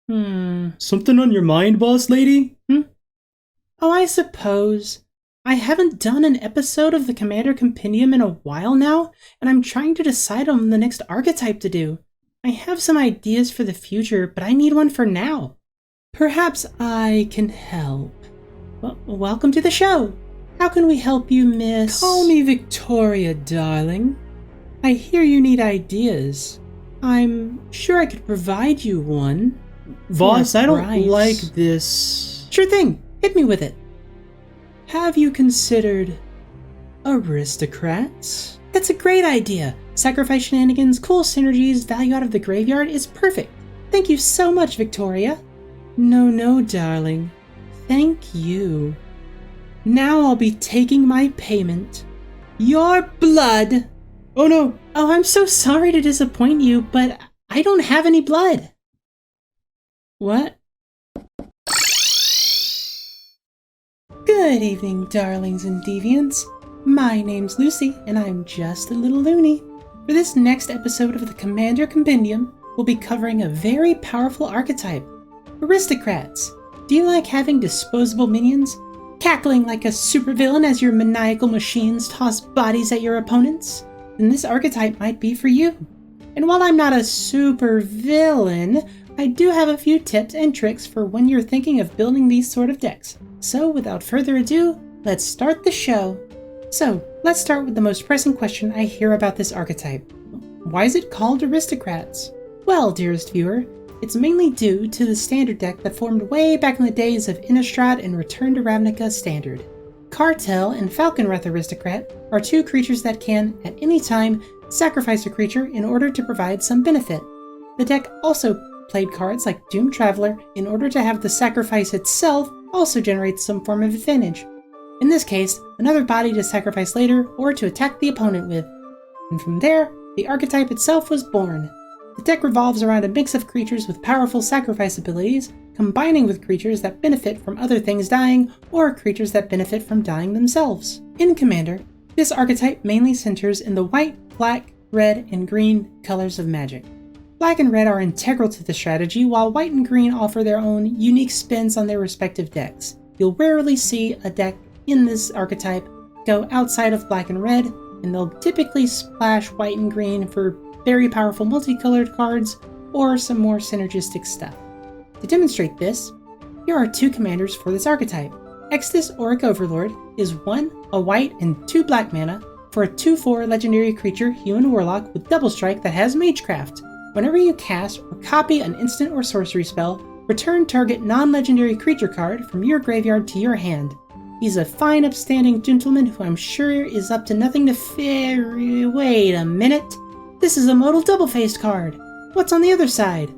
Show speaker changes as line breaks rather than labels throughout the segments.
Something on your mind, boss lady?
Oh, I suppose. I haven't done an episode of the Commander Compendium in a while now, and I'm trying to decide on the next archetype to do. I have some ideas for the future, but I need one for now. Perhaps I can help. Well, welcome to the show. How can we help you, miss?
Call me Victoria, darling.
I hear you need ideas. I'm sure I could provide you one.
Boss, I don't
price.
like this.
Sure thing. Hit me with it. Have you considered aristocrats? That's a great idea. Sacrifice shenanigans, cool synergies, value out of the graveyard is perfect. Thank you so much, Victoria. No, darling. Thank you. Now I'll be taking my payment. Your blood.
Oh no!
Oh, I'm so sorry to disappoint you, but I don't have any blood. What? Good evening, darlings and deviants. My name's Lucy, and I'm just a little loony. For this next episode of the Commander Compendium, we'll be covering a very powerful archetype, Aristocrats. Do you like having disposable minions? Cackling like a supervillain as your maniacal machines toss bodies at your opponents? Then this archetype might be for you. And while I'm not a super villain, I do have a few tips and tricks for when you're thinking of building these sort of decks. So without further ado, let's start the show. So let's start with the most pressing question I hear about this archetype. Why is it called Aristocrats? Well, dearest viewer, it's mainly due to the standard deck that formed way back in the days of Innistrad and Return to Ravnica Standard. Cartel and Falconwrath Aristocrat are two creatures that can, at any time, sacrifice a creature in order to provide some benefit. The deck also played cards like Doom Traveler in order to have the sacrifice itself also generate some form of advantage. In this case, another body to sacrifice later or to attack the opponent with. And from there, the archetype itself was born. The deck revolves around a mix of creatures with powerful sacrifice abilities, combining with creatures that benefit from other things dying, or creatures that benefit from dying themselves. In Commander, this archetype mainly centers in the white, black, red, and green colors of Magic. Black and red are integral to the strategy, while white and green offer their own unique spins on their respective decks. You'll rarely see a deck in this archetype go outside of black and red, and they'll typically splash white and green for very powerful multicolored cards or some more synergistic stuff. To demonstrate this, here are two commanders for this archetype. Extus Auric Overlord is 1, a white, and 2 black mana for a 2/4 legendary creature human warlock with double strike that has Magecraft. Whenever you cast or copy an instant or sorcery spell, return target non-legendary creature card from your graveyard to your hand. He's a fine, upstanding gentleman who I'm sure is up to nothing nefarious. Wait a minute. This is a modal double-faced card. What's on the other side?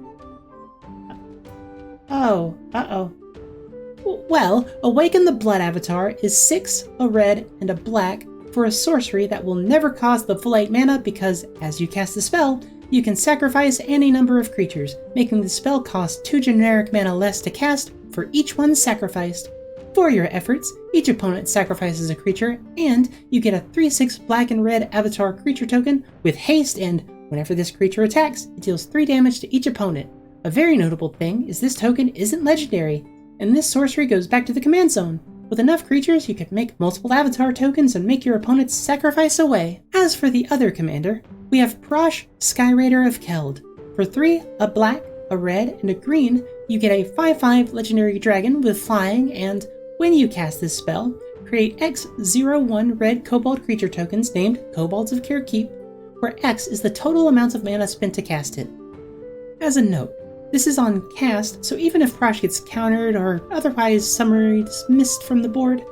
Oh, uh-oh. Well, Awaken the Blood Avatar is 6, a red, and a black for a sorcery that will never cost the full 8 mana because, as you cast the spell, you can sacrifice any number of creatures, making the spell cost 2 generic mana less to cast for each one sacrificed. For your efforts, each opponent sacrifices a creature, and you get a 3/6 black and red avatar creature token with haste, and whenever this creature attacks, it deals 3 damage to each opponent. A very notable thing is this token isn't legendary, and this sorcery goes back to the command zone. With enough creatures, you could make multiple avatar tokens and make your opponents sacrifice away. As for the other commander, we have Prosh, Skyraider of Keld. For 3, a black, a red, and a green, you get a 5/5 legendary dragon with flying, and when you cast this spell, create X01 red kobold creature tokens named Kobolds of Carekeep, where X is the total amount of mana spent to cast it. As a note, this is on cast, so even if Prosh gets countered or otherwise summary dismissed from the board,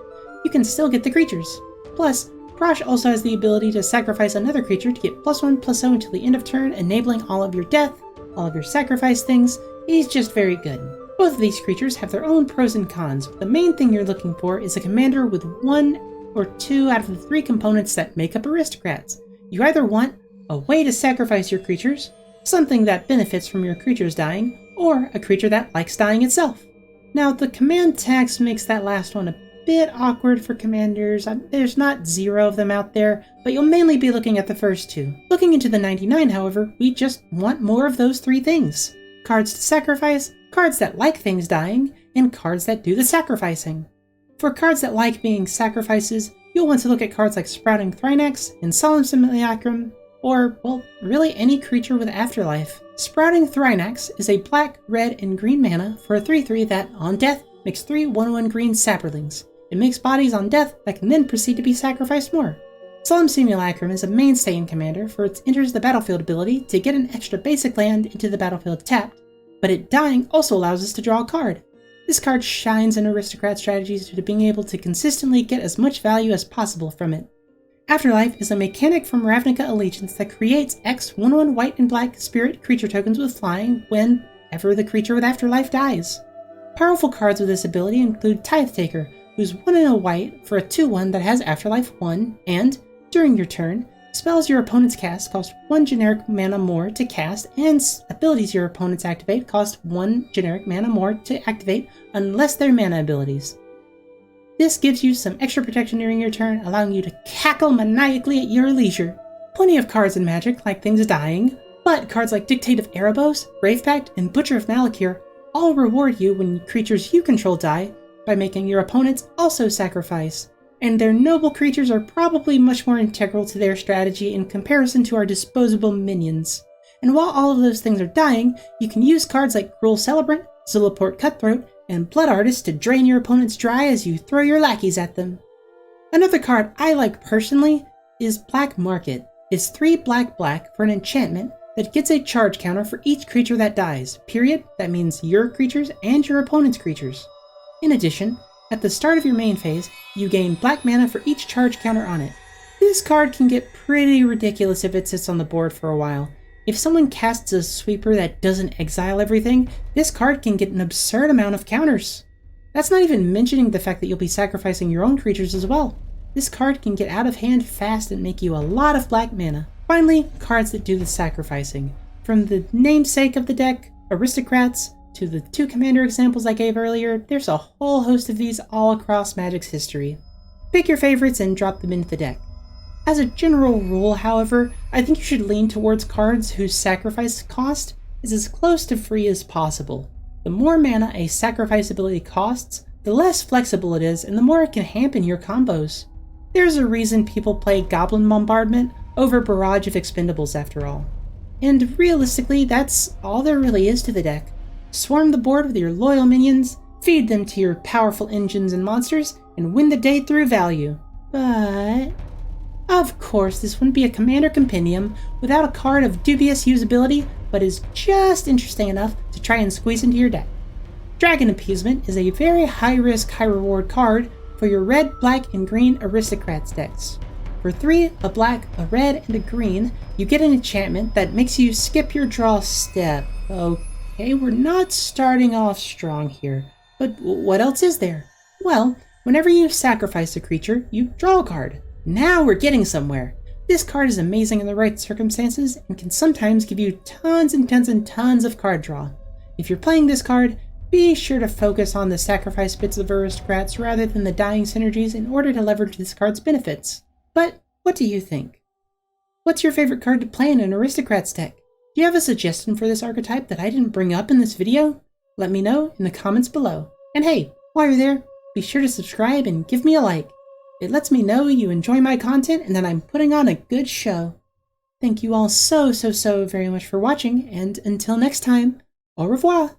you can still get the creatures. Plus, Prosh also has the ability to sacrifice another creature to get +1/+0 until the end of turn, enabling all of your death, all of your sacrifice things. He's just very good. Both of these creatures have their own pros and cons, but the main thing you're looking for is a commander with 1 or 2 out of the 3 components that make up Aristocrats. You either want a way to sacrifice your creatures, something that benefits from your creatures dying, or a creature that likes dying itself. Now, the command text makes that last one a bit awkward for commanders. There's not 0 of them out there, but you'll mainly be looking at the first 2. Looking into the 99, however, we just want more of those 3 things. Cards to sacrifice, cards that like things dying, and cards that do the sacrificing. For cards that like being sacrifices, you'll want to look at cards like Sprouting Thrynax and Solemn Simulacrum, or, well, really any creature with afterlife. Sprouting Thrynax is a black, red, and green mana for a 3/3 that, on death, makes 3 1/1 green sapperlings. It makes bodies on death that can then proceed to be sacrificed more. Solemn Simulacrum is a mainstay in Commander for its enters the battlefield ability to get an extra basic land into the battlefield tapped, but it dying also allows us to draw a card. This card shines in Aristocrat strategies due to being able to consistently get as much value as possible from it. Afterlife is a mechanic from Ravnica Allegiance that creates X 1/1 white and black spirit creature tokens with flying whenever the creature with Afterlife dies. Powerful cards with this ability include Tithe Taker, who's 1 and a white for a 2/1 that has Afterlife 1, and, during your turn, spells your opponents cast cost 1 generic mana more to cast, and abilities your opponents activate cost 1 generic mana more to activate unless they're mana abilities. This gives you some extra protection during your turn, allowing you to cackle maniacally at your leisure. Plenty of cards in Magic like things dying, but cards like Dictate of Erebos, Brave Pact, and Butcher of Malakir all reward you when creatures you control die by making your opponents also sacrifice. And their noble creatures are probably much more integral to their strategy in comparison to our disposable minions. And while all of those things are dying, you can use cards like Cruel Celebrant, Zulaport Cutthroat, and Blood Artist to drain your opponents dry as you throw your lackeys at them. Another card I like personally is Black Market. It's 3 black for an enchantment that gets a charge counter for each creature that dies, period. That means your creatures and your opponent's creatures. In addition, at the start of your main phase, you gain black mana for each charge counter on it. This card can get pretty ridiculous if it sits on the board for a while. If someone casts a sweeper that doesn't exile everything, this card can get an absurd amount of counters. That's not even mentioning the fact that you'll be sacrificing your own creatures as well. This card can get out of hand fast and make you a lot of black mana. Finally, cards that do the sacrificing. From the namesake of the deck, Aristocrats, to the 2 Commander examples I gave earlier, there's a whole host of these all across Magic's history. Pick your favorites and drop them into the deck. As a general rule, however, I think you should lean towards cards whose sacrifice cost is as close to free as possible. The more mana a sacrifice ability costs, the less flexible it is and the more it can hamper your combos. There's a reason people play Goblin Bombardment over Barrage of Expendables after all. And realistically, that's all there really is to the deck. Swarm the board with your loyal minions, feed them to your powerful engines and monsters, and win the day through value. But of course, this wouldn't be a Commander Compendium without a card of dubious usability, but is just interesting enough to try and squeeze into your deck. Dragon Appeasement is a very high-risk, high-reward card for your red, black, and green Aristocrats decks. For 3, a black, a red, and a green, you get an enchantment that makes you skip your draw step. Okay, we're not starting off strong here, but what else is there? Well, whenever you sacrifice a creature, you draw a card. Now we're getting somewhere. This card is amazing in the right circumstances and can sometimes give you tons and tons and tons of card draw. If you're playing this card, be sure to focus on the sacrifice bits of Aristocrats rather than the dying synergies in order to leverage this card's benefits. But what do you think? What's your favorite card to play in an Aristocrats deck? Do you have a suggestion for this archetype that I didn't bring up in this video? Let me know in the comments below. And hey, while you're there, be sure to subscribe and give me a like. It lets me know you enjoy my content and that I'm putting on a good show. Thank you all so very much for watching, and until next time, au revoir!